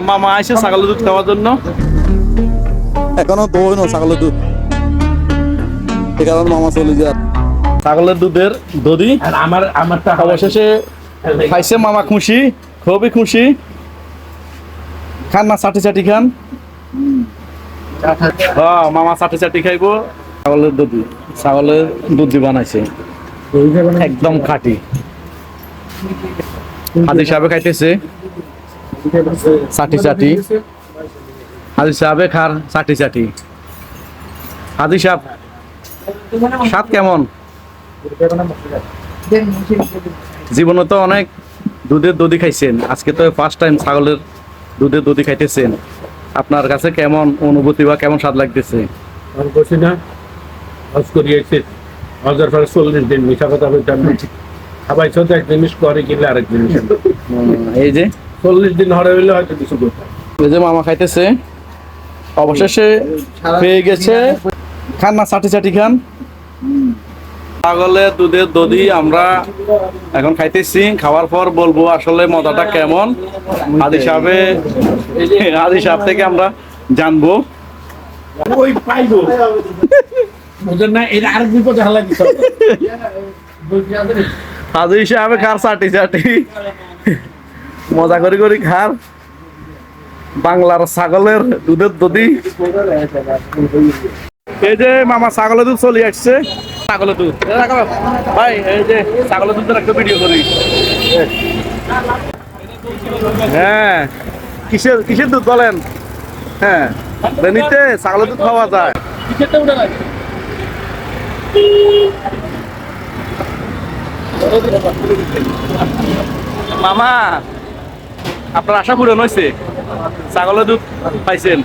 মামা আইসে ছাগলের দুধ খাওয়ার জন্য। এখনো দই না ছাগলের দুধ, এই কারণে মামা চলে যায়। ছাগলের দুধের দধি আমারটা অবশেষে খাইছে মামা, খুশি, খুবই খুশি। খান না, চাটি চাটি খান। মামা চাটি চাটি খাইবো। ছাগলের দধি, ছাগলের দুধি বানাইছে একদম খাঁটি। হাজি সাহেবে খাইতেছে চাটি চাটি। হাজি সাহেবে খার চাটি চাটি। হাজি সাহেব, স্বাদ কেমন? জীবনে তো অনেক দুধের দধি খাইছেন, আজকে তো ফার্স্ট টাইম ছাগলের দুধের দধি খাইতেছেন। আপনার কাছে কেমন অনুভূতি বা কেমন স্বাদ লাগতেছে? আমি বলছি না, হজ করিয়েছে, হজের পরে 40 দিন মিঠা কথা বলতে আমি খাবাই তো এক জিনিস করে কিনলে আরেক জিনিস। এই যে 40 দিন হরে হইলে হয়তো কিছু করতাম। এই যে মামা খাইতেছে, অবশেষে পেয়ে গেছে। খান না, চাটি চাটি খান। ছাগলের দুধের দধি আমরা এখন খাইতেছি, খাওয়ার পর বলবো আসলে মজাটা কেমন। হাজি সাহেব থেকে আমরা জানবো। ওই পাইবো বুঝেন না, এটা আরেক বিপদে হালা দিতে হবে। হাজি সাহেব খার চাটি চাটি, মজা করি করি খার বাংলার ছাগলের দুধের দধি। এই যে মামা ছাগলের দুধ চলে আসছে। ছাগলের দুধ ভাই, এই যে ছাগলের দুধের একটা ভিডিও করি। হ্যাঁ, কিসের কিসের দুধ বলেন? হ্যাঁ, বেনিতে ছাগলের দুধ খাওয়া যায়। মামা, আপনার আশা পূরণ হয়েছে, ছাগলের দুধ পাইছেন।